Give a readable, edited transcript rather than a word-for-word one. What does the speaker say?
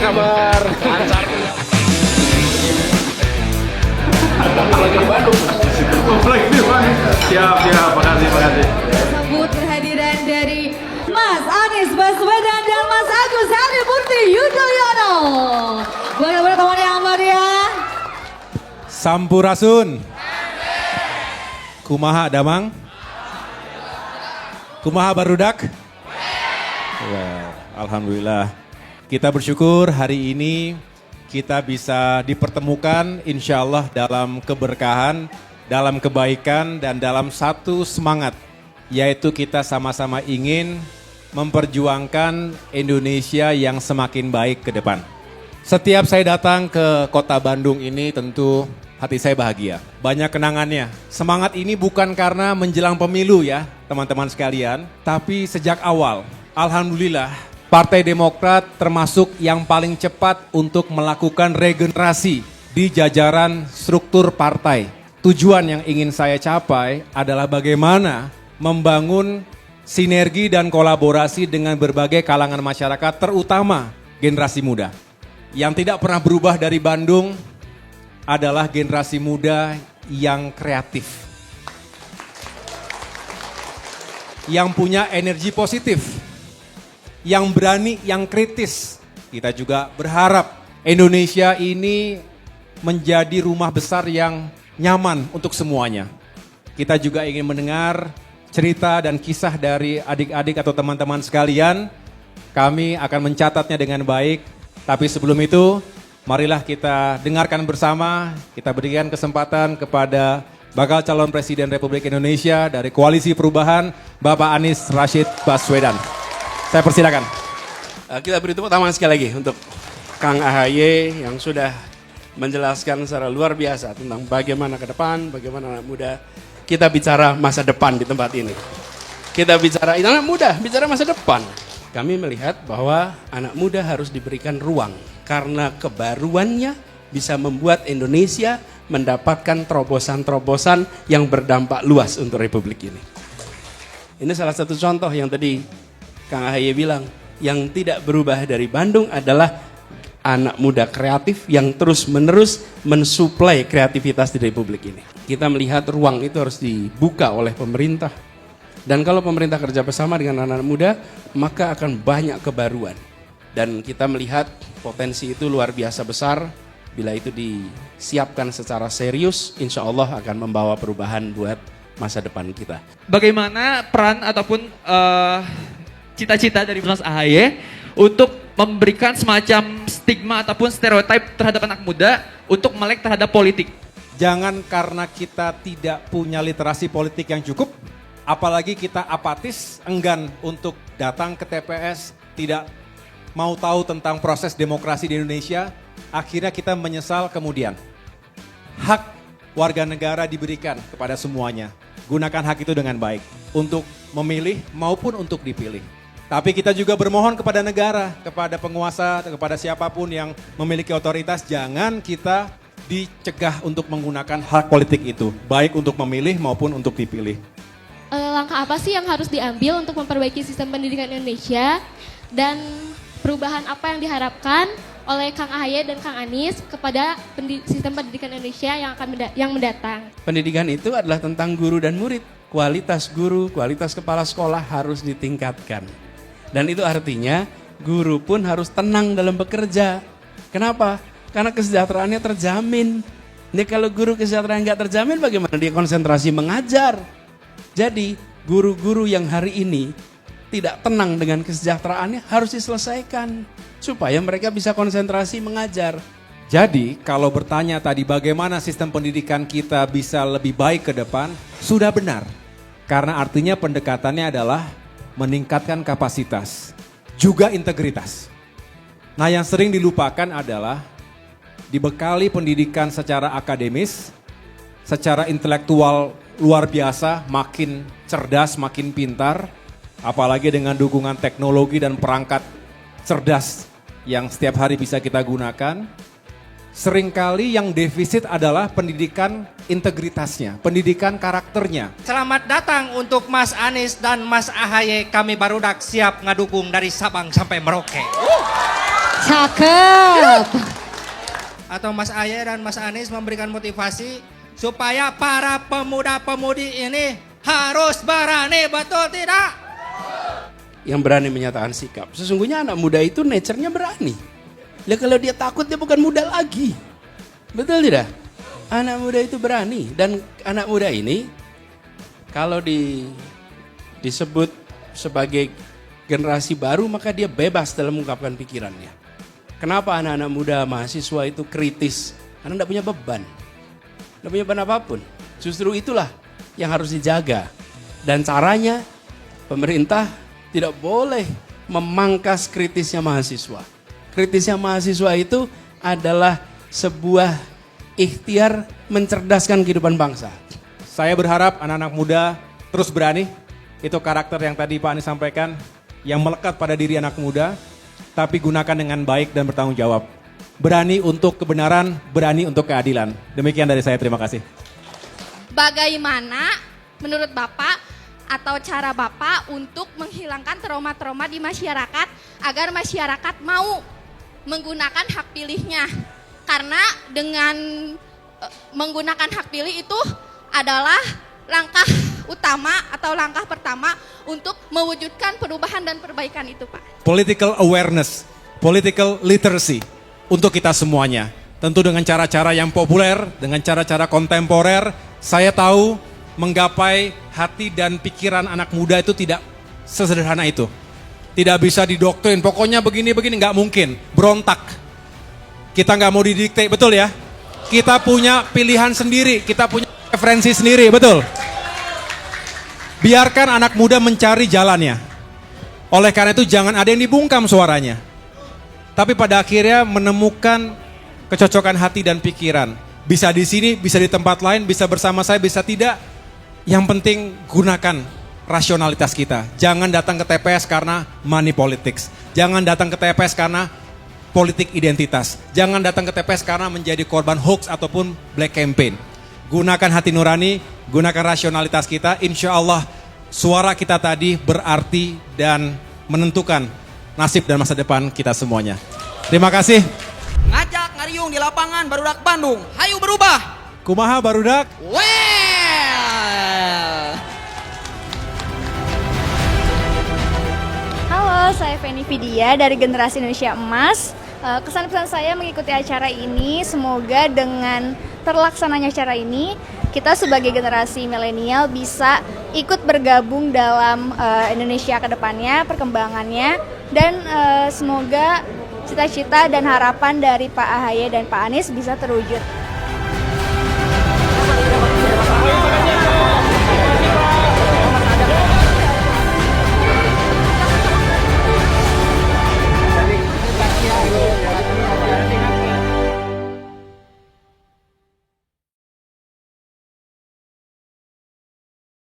kabar? Lancar. Lagi di Bandung. Lagi di Bandung. Siap, makasih. Sambut kehadiran dari Mas Anies Baswedan dan Mas Agus Harimurti Yudhoyono. Boleh teman yang meriah. Sampurasun. Kumaha damang? Kumaha barudak? Well, alhamdulillah. Kita bersyukur hari ini kita bisa dipertemukan insya Allah dalam keberkahan, dalam kebaikan dan dalam satu semangat. Yaitu kita sama-sama ingin memperjuangkan Indonesia yang semakin baik ke depan. Setiap saya datang ke kota Bandung ini tentu hati saya bahagia. Banyak kenangannya. Semangat ini bukan karena menjelang pemilu ya teman-teman sekalian. Tapi sejak awal, alhamdulillah Partai Demokrat termasuk yang paling cepat untuk melakukan regenerasi di jajaran struktur partai. Tujuan yang ingin saya capai adalah bagaimana membangun sinergi dan kolaborasi dengan berbagai kalangan masyarakat, terutama generasi muda. Yang tidak pernah berubah dari Bandung adalah generasi muda yang kreatif. Yang punya energi positif. Yang berani, yang kritis. Kita juga berharap Indonesia ini menjadi rumah besar yang nyaman untuk semuanya. Kita juga ingin mendengar cerita dan kisah dari adik-adik atau teman-teman sekalian. Kami akan mencatatnya dengan baik. Tapi sebelum itu, marilah kita dengarkan bersama, kita berikan kesempatan kepada bakal calon Presiden Republik Indonesia dari Koalisi Perubahan, Bapak Anies Rashid Baswedan. Saya persilakan. Kita beri tepuk tangan sekali lagi untuk Kang AHY yang sudah menjelaskan secara luar biasa tentang bagaimana ke depan, bagaimana anak muda. Kita bicara masa depan di tempat ini. Kita bicara anak muda, bicara masa depan. Kami melihat bahwa anak muda harus diberikan ruang karena kebaruannya bisa membuat Indonesia mendapatkan terobosan-terobosan yang berdampak luas untuk Republik ini. Ini salah satu contoh yang tadi Kang AHY bilang, yang tidak berubah dari Bandung adalah anak muda kreatif yang terus-menerus mensuplai kreativitas di Republik ini. Kita melihat ruang itu harus dibuka oleh pemerintah. Dan kalau pemerintah kerja bersama dengan anak-anak muda, maka akan banyak kebaruan. Dan kita melihat potensi itu luar biasa besar. Bila itu disiapkan secara serius, insya Allah akan membawa perubahan buat masa depan kita. Bagaimana peran ataupun cita-cita dari Mas AHY untuk memberikan semacam stigma ataupun stereotip terhadap anak muda untuk melek terhadap politik? Jangan karena kita tidak punya literasi politik yang cukup, apalagi kita apatis, enggan untuk datang ke TPS, tidak mau tahu tentang proses demokrasi di Indonesia, akhirnya kita menyesal kemudian. Hak warga negara diberikan kepada semuanya. Gunakan hak itu dengan baik untuk memilih maupun untuk dipilih. Tapi kita juga bermohon kepada negara, kepada penguasa, kepada siapapun yang memiliki otoritas, jangan kita dicegah untuk menggunakan hak politik itu, baik untuk memilih maupun untuk dipilih. Langkah apa sih yang harus diambil untuk memperbaiki sistem pendidikan Indonesia dan perubahan apa yang diharapkan oleh Kang AHY dan Kang Anies kepada sistem pendidikan Indonesia yang mendatang? Pendidikan itu adalah tentang guru dan murid. Kualitas guru, kualitas kepala sekolah harus ditingkatkan. Dan itu artinya guru pun harus tenang dalam bekerja. Kenapa? Karena kesejahteraannya terjamin. Ini kalau guru kesejahteraan nggak terjamin, bagaimana dia konsentrasi mengajar? Jadi guru-guru yang hari ini tidak tenang dengan kesejahteraannya harus diselesaikan supaya mereka bisa konsentrasi mengajar. Jadi kalau bertanya tadi bagaimana sistem pendidikan kita bisa lebih baik ke depan, sudah benar. Karena artinya pendekatannya adalah meningkatkan kapasitas, juga integritas. Nah yang sering dilupakan adalah dibekali pendidikan secara akademis, secara intelektual luar biasa, makin cerdas, makin pintar, apalagi dengan dukungan teknologi dan perangkat cerdas yang setiap hari bisa kita gunakan. Seringkali yang defisit adalah pendidikan integritasnya, pendidikan karakternya. Selamat datang untuk Mas Anies dan Mas AHY, kami barudak siap ngadukung dari Sabang sampai Merauke. Cakep. atau Mas Ahaye dan Mas Anies memberikan motivasi supaya para pemuda-pemudi ini harus berani, betul tidak? Yang berani menyatakan sikap. Sesungguhnya anak muda itu nature-nya berani. Ya kalau dia takut dia bukan muda lagi. Betul tidak? Anak muda itu berani. Dan anak muda ini kalau disebut sebagai generasi baru maka dia bebas dalam mengungkapkan pikirannya. Kenapa anak-anak muda mahasiswa itu kritis? Karena tidak punya beban. Tidak punya beban apapun. Justru itulah yang harus dijaga. Dan caranya pemerintah tidak boleh memangkas kritisnya mahasiswa. Kritisnya mahasiswa itu adalah sebuah ikhtiar mencerdaskan kehidupan bangsa. Saya berharap anak-anak muda terus berani. Itu karakter yang tadi Pak Anies sampaikan, yang melekat pada diri anak muda, tapi gunakan dengan baik dan bertanggung jawab. Berani untuk kebenaran, berani untuk keadilan. Demikian dari saya, terima kasih. Bagaimana menurut Bapak atau cara Bapak untuk menghilangkan trauma-trauma di masyarakat agar masyarakat mau menggunakan hak pilihnya? Karena dengan menggunakan hak pilih itu adalah langkah utama atau langkah pertama untuk mewujudkan perubahan dan perbaikan itu, Pak. Political awareness, political literacy untuk kita semuanya. Tentu dengan cara-cara yang populer, dengan cara-cara kontemporer, saya tahu menggapai hati dan pikiran anak muda itu tidak sesederhana itu. Tidak bisa didoktrin, pokoknya begini-begini, nggak mungkin. Berontak. Kita nggak mau didikte, betul ya? Kita punya pilihan sendiri, kita punya preferensi sendiri, betul? Biarkan anak muda mencari jalannya. Oleh karena itu jangan ada yang dibungkam suaranya. Tapi pada akhirnya menemukan kecocokan hati dan pikiran. Bisa di sini, bisa di tempat lain, bisa bersama saya, bisa tidak. Yang penting gunakan rasionalitas kita. Jangan datang ke TPS karena money politics. Jangan datang ke TPS karena politik identitas. Jangan datang ke TPS karena menjadi korban hoax ataupun black campaign. Gunakan hati nurani, gunakan rasionalitas kita. Insya Allah suara kita tadi berarti dan menentukan nasib dan masa depan kita semuanya. Terima kasih. Ngajak ngariung di lapangan barudak Bandung. Hayu berubah. Kumaha barudak? Halo, saya Feni Vidya dari Generasi Indonesia Emas. Kesan-pesan saya mengikuti acara ini, semoga dengan terlaksananya acara ini, kita sebagai generasi milenial bisa ikut bergabung dalam Indonesia ke depannya, perkembangannya, dan semoga cita-cita dan harapan dari Pak Ahaye dan Pak Anies bisa terwujud.